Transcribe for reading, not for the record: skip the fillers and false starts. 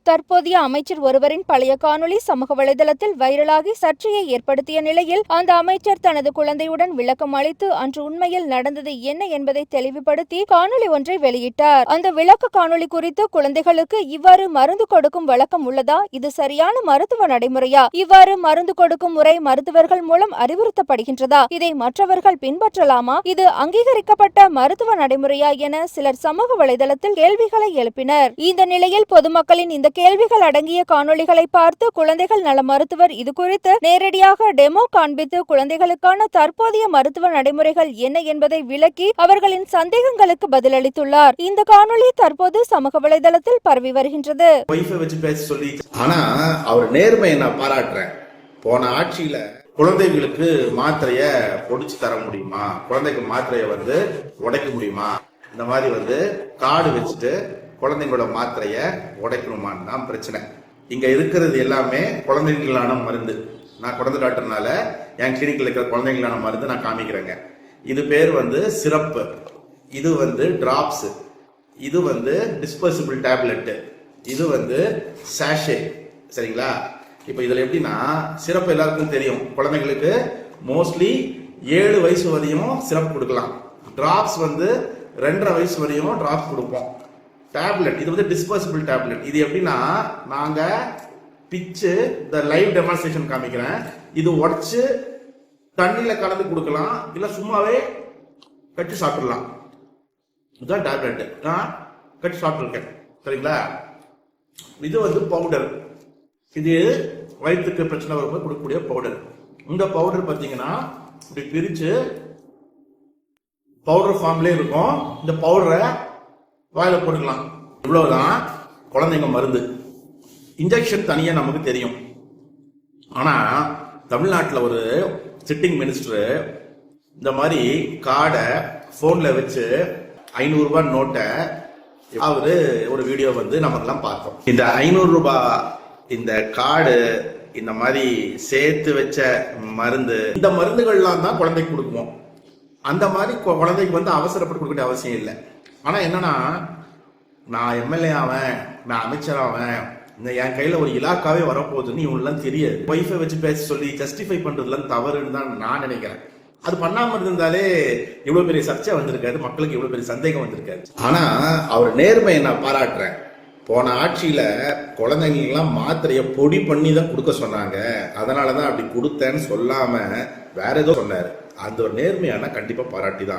தற்போதைய அமைச்சர் ஒருவரின் பழைய காணொளி சமூக வலைதளத்தில் வைரலாகி சர்ச்சையை ஏற்படுத்திய நிலையில் அந்த அமைச்சர் தனது குழந்தையுடன் விளக்கம் அளித்து அன்று உண்மையில் நடந்தது என்ன என்பதை தெளிவுபடுத்தி காணொளி ஒன்றை வெளியிட்டார். அந்த விளக்க காணொளி குறித்து குழந்தைகளுக்கு இவ்வாறு மருந்து கொடுக்கும் வழக்கம் உள்ளதா? இது சரியான மருத்துவ நடைமுறையா? இவ்வாறு மருந்து கொடுக்கும் முறை மருத்துவர்கள் மூலம் அறிவுறுத்தப்படுகின்றதா? இதை மற்றவர்கள் பின்பற்றலாமா? இது அங்கீகரிக்கப்பட்ட மருத்துவ நடைமுறையா என சிலர் சமூக வலைதளத்தில் கேள்விகளை எழுப்பினர். இந்த நிலையில் பொதுமக்களின் இந்த கேள்விகள் அடங்கிய காணொளிகளை பார்த்து குழந்தைகள் நல மருத்துவர் இது குறித்து நேரடியாக டெமோ காண்பித்து குழந்தைகளுக்கான தற்போதைய மருத்துவ நடைமுறைகள் என்ன என்பதை விளக்கி அவர்களின் சந்தேகங்களுக்கு பதிலளித்துள்ளார். இந்த காணொளி தற்போது சமூக வலைதளத்தில் பரவி வருகின்றது. ஆனா அவர் நேர்மையை நான் பாராட்டுறேன். போன ஆட்சியில குழந்தைகளுக்கு மாத்திரைய பொடிச்சு தர முடியுமா, குழந்தைக்கு மாத்திரைய உடைக்க முடியுமா, இந்த மாதிரி கார்டு வச்சுட்டு குழந்தைங்களோட மாத்திரைய உடைக்கணுமான்னு தான் பிரச்சனை. இங்க இருக்கிறது எல்லாமே குழந்தைங்களான மருந்து. நான் குழந்தை டாக்டர்னால என் கிளினிக்ல இருக்கிற குழந்தைங்களான மருந்து நான் காமிக்கிறேங்க. இது பேர் சிரப்பு, இது டிராப்ஸ், இது டிஸ்போசபிள் டேப்லெட், இது சாஷே. சரிங்களா? இப்ப இதுல எப்படின்னா, சிரப்பு எல்லாருக்கும் தெரியும். குழந்தைங்களுக்கு மோஸ்ட்லி 7 வயசு வரையும் சிரப் கொடுக்கலாம். டிராப்ஸ் 2.5 வயசு வரையும் டிராப்ஸ் கொடுப்போம். டேப்லெட் இது டிஸ்போசபிள் டேப்லெட். இது எப்படின்னா, நாங்க பிச்சு இந்த லைவ் டெமான்ஸ்ட்ரேஷன் காமிக்கிறேன். இது உடைச்சு தண்ணியில கலந்து கொடுக்கலாம், இல்ல சும்மாவே கட்டி சாப்பிடலாம். இதுதான் டேப்லெட். நான் கட்டி சாப்பிட்டுருக்கேன். சரிங்களா? இது பவுடர். இது வயிற்றுக்கு பிரச்சனை வரும்போது கொடுக்கக்கூடிய பவுடர். இந்த பவுடர் பார்த்தீங்கன்னா இப்படி பிரிச்சு பவுடர் ஃபார்ம்லேயே இருக்கும். இந்த பவுடரை வாயில போட்டுக்கலாம். இவ்வளவுதான் குழந்தைங்க மருந்து. இன்ஜெக்ஷன் தனியா நமக்கு தெரியும். ஆனா தமிழ்நாட்டில் ஒரு சிட்டிங் மினிஸ்டர் இந்த மாதிரி கார்டை போன்ல வச்சு 500 ரூபாய் நோட்டை அவரு ஒரு வீடியோ நமக்கெல்லாம் பார்த்தோம். இந்த 500 ரூபாய் இந்த கார்டு இந்த மாதிரி சேர்த்து வச்ச மருந்து, இந்த மருந்துகள்லாம் தான் குழந்தைக்கு கொடுக்குவோம். அந்த மாதிரி குழந்தைக்கு அவசரப்பட்டு கொடுக்க அவசியம் இல்லை. ஆனா என்னன்னா, நான் எம்எல்ஏ ஆவேன், நான் அமைச்சர் ஆவேன், என் கையில ஒரு இலாக்காவே வரப்போகுதுன்னு இவங்கெல்லாம் தெரியாது. ஒய்ஃபை வச்சு பேச சொல்லி ஜஸ்டிஃபை பண்றதுலாம் தவறுன்னு தான் நான் நினைக்கிறேன். அது பண்ணாம இருந்தாலே இவ்வளவு பெரிய சர்ச்சை வந்திருக்காது, மக்களுக்கு இவ்வளவு பெரிய சந்தேகம் வந்திருக்காது. ஆனா அவர் நேர்மையை நான் பாராட்டுறேன். போன ஆட்சியில குழந்தைங்களுக்கெல்லாம் மாத்திரைய பொடி பண்ணி தான் கொடுக்க சொன்னாங்க, அதனாலதான் அப்படி கொடுத்தேன்னு சொல்லாம வேற ஏதோ சொன்னாரு. அந்த ஒரு நேர்மையான கண்டிப்பா பாராட்டி தான்.